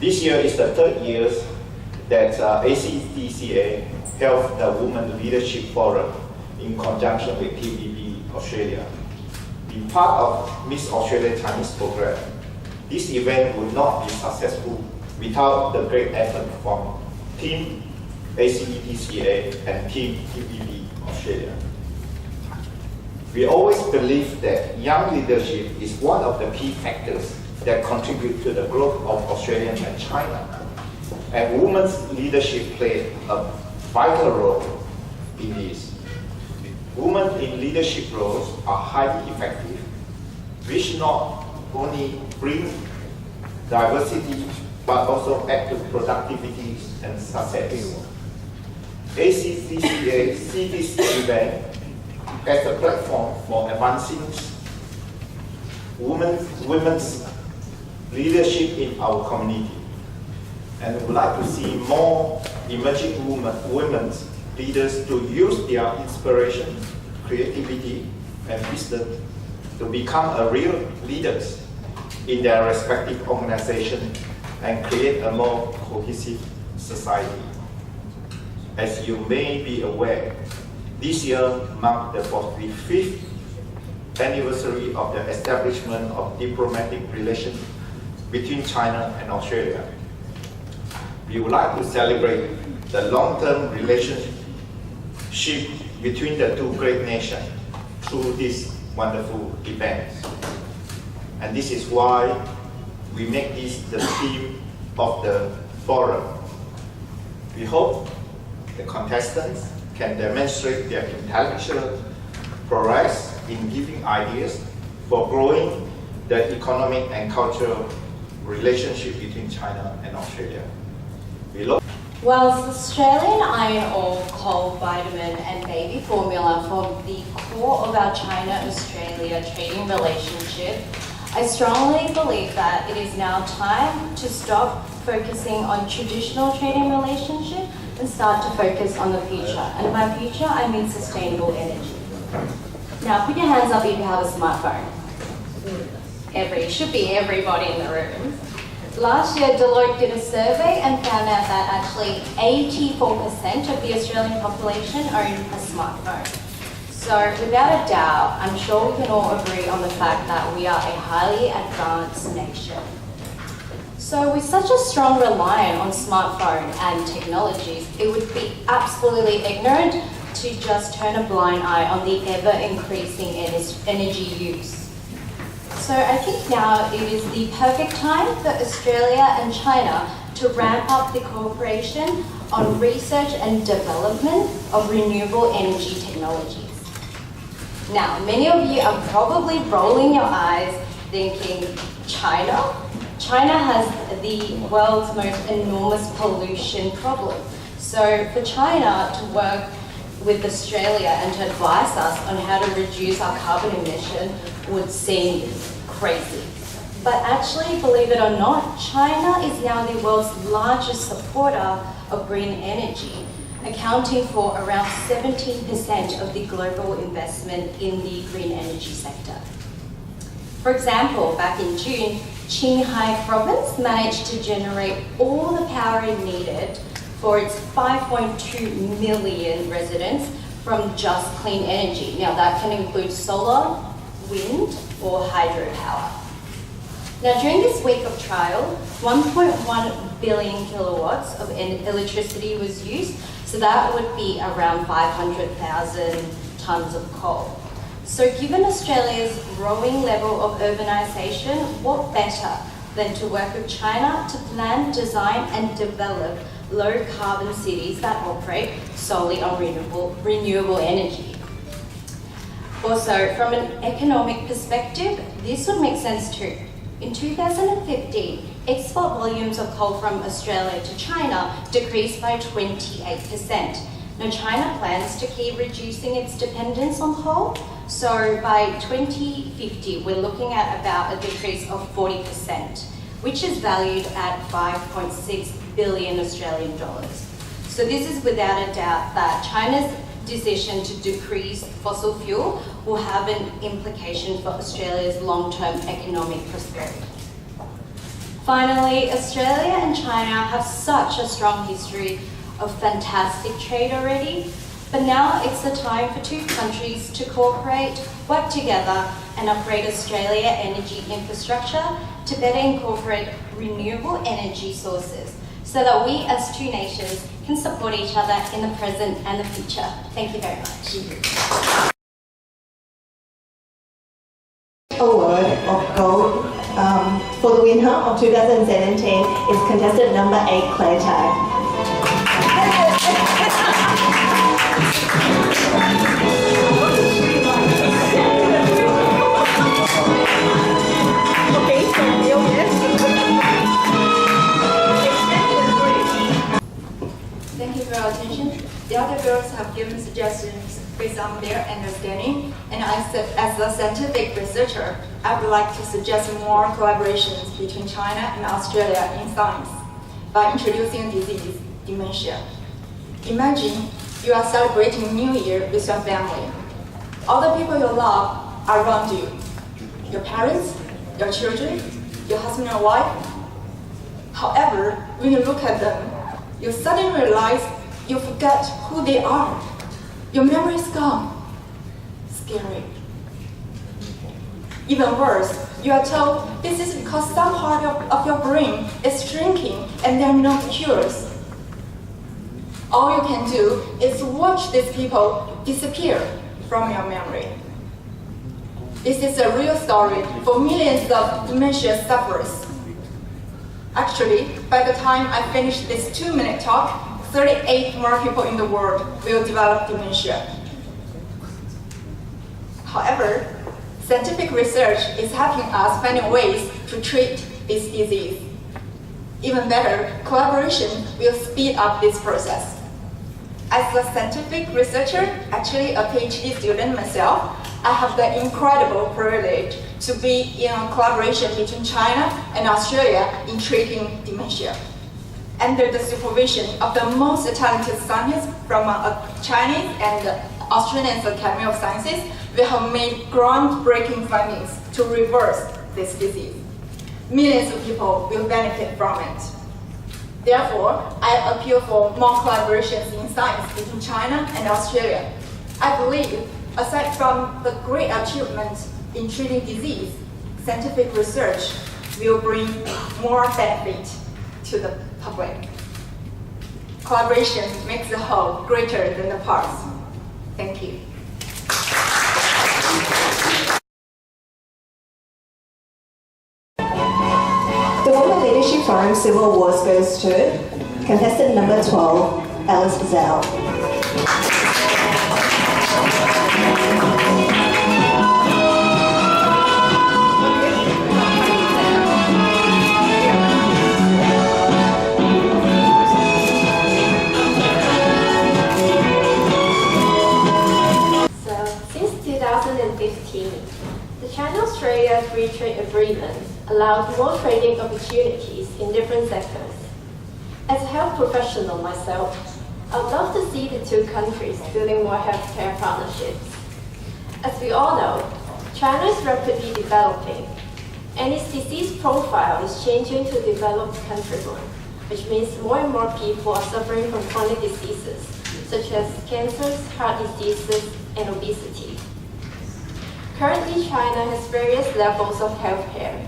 This year is the third year that ACTCA held the Women Leadership Forum in conjunction with TVB Australia. Being part of Miss Australia Chinese program, this event would not be successful without the great effort from Team ACTCA and Team TVB Australia. We always believe that young leadership is one of the key factors that contribute to the growth of Australia and China. And women's leadership play a vital role in this. Women in leadership roles are highly effective, which not only bring diversity but also add to productivity and success. ACTCA sees this event as a platform for advancing women's leadership in our community, and we would like to see more emerging women leaders to use their inspiration, creativity, and wisdom to become a real leaders in their respective organization and create a more cohesive society. As you may be aware, this year marked the 45th anniversary of the establishment of diplomatic relations between China and Australia. We would like to celebrate the long-term relationship between the two great nations through this wonderful event. And this is why we make this the theme of the forum. We hope the contestants can demonstrate their intellectual prowess in giving ideas for growing the economic and cultural relationship between China and Australia. Whilst Australian iron ore, coal, vitamin and baby formula form the core of our China-Australia trading relationship, I strongly believe that it is now time to stop focusing on traditional trading relationship and start to focus on the future. And by future, I mean sustainable energy. Now put your hands up if you have a smartphone. Should be everybody in the room. Last year, Deloitte did a survey and found out that actually 84% of the Australian population own a smartphone. So without a doubt, I'm sure we can all agree on the fact that we are a highly advanced nation. So with such a strong reliance on smartphone and technologies, it would be absolutely ignorant to just turn a blind eye on the ever-increasing energy use. So I think now it is the perfect time for Australia and China to ramp up the cooperation on research and development of renewable energy technologies. Now, many of you are probably rolling your eyes thinking, China? China has the world's most enormous pollution problem. So for China to work with Australia and to advise us on how to reduce our carbon emission would seem crazy. But actually, believe it or not, China is now the world's largest supporter of green energy, accounting for around 17% of the global investment in the green energy sector. For example, back in June, Qinghai province managed to generate all the power it needed for its 5.2 million residents from just clean energy. Now that can include solar, wind, or hydropower. Now during this week of trial, 1.1 billion kilowatts of electricity was used, so that would be around 500,000 tonnes of coal. So given Australia's growing level of urbanisation, what better than to work with China to plan, design and develop low carbon cities that operate solely on renewable energy. Also, from an economic perspective, this would make sense too. In 2015, export volumes of coal from Australia to China decreased by 28%. Now, China plans to keep reducing its dependence on coal, so by 2050, we're looking at about a decrease of 40%, which is valued at 5.6 billion Australian dollars. So this is without a doubt that China's decision to decrease fossil fuel will have an implication for Australia's long-term economic prosperity. Finally, Australia and China have such a strong history of fantastic trade already, but now it's the time for two countries to cooperate, work together, and upgrade Australia's energy infrastructure to better incorporate renewable energy sources so that we as two nations can support each other in the present and the future. Thank you very much. Award of gold for the winner of 2017 is contestant number 8, Claire Tai. Thank you for your attention. The other girls have given suggestions based on their understanding, and as a scientific researcher, I would like to suggest more collaborations between China and Australia in science by introducing disease, dementia. Imagine you are celebrating New Year with your family. All the people you love are around you. Your parents, your children, your husband and wife. However, when you look at them, you suddenly realize you forget who they are. Your memory is gone. Scary. Even worse, you are told this is because some part of your brain is shrinking and there are no cures. All you can do is watch these people disappear from your memory. This is a real story for millions of dementia sufferers. Actually, by the time I finish this 2-minute talk, 38 more people in the world will develop dementia. However, scientific research is helping us finding ways to treat this disease. Even better, collaboration will speed up this process. As a scientific researcher, actually a PhD student myself, I have the incredible privilege to be in a collaboration between China and Australia in treating dementia. Under the supervision of the most talented scientists from Chinese and Australian Academy of Sciences, we have made groundbreaking findings to reverse this disease. Millions of people will benefit from it. Therefore, I appeal for more collaborations in science between China and Australia. I believe, aside from the great achievements in treating disease, scientific research will bring more benefit to the public. Collaboration makes the whole greater than the parts. Thank you. The Women Leadership Forum Silver Awards goes to contestant number 12, Alice Zhao. Since 2015, the China-Australia Free Trade Agreement allowed more trading opportunities in different sectors. As a health professional myself, I would love to see the two countries building more healthcare partnerships. As we all know, China is rapidly developing, and its disease profile is changing to developed country one, which means more and more people are suffering from chronic diseases, such as cancers, heart diseases, and obesity. Currently, China has various levels of healthcare.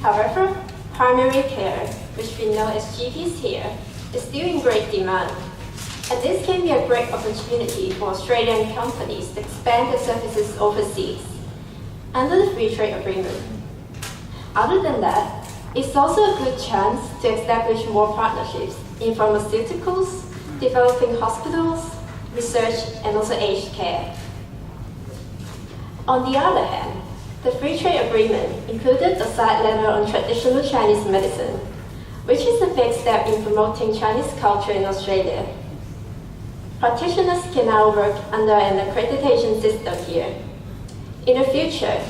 However, primary care, which we know as GPs here, is still in great demand. And this can be a great opportunity for Australian companies to expand their services overseas under the Free Trade Agreement. Other than that, it's also a good chance to establish more partnerships in pharmaceuticals, developing hospitals, research, and also aged care. On the other hand, the Free Trade Agreement included a side letter on traditional Chinese medicine, which is a big step in promoting Chinese culture in Australia. Practitioners can now work under an accreditation system here. In the future,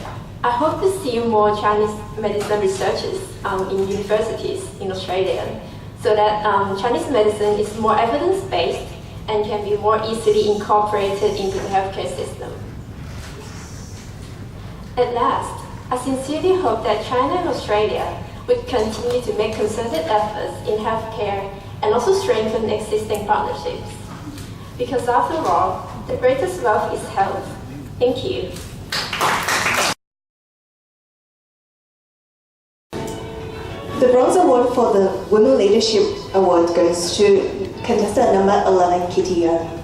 I hope to see more Chinese medicine researchers in universities in Australia, so that Chinese medicine is more evidence-based and can be more easily incorporated into the healthcare system. At last, I sincerely hope that China and Australia would continue to make concerted efforts in healthcare and also strengthen existing partnerships. Because after all, the greatest wealth is health. Thank you. The Bronze Award for the Women Leadership Award goes to contestant number 11, Kitty Yo.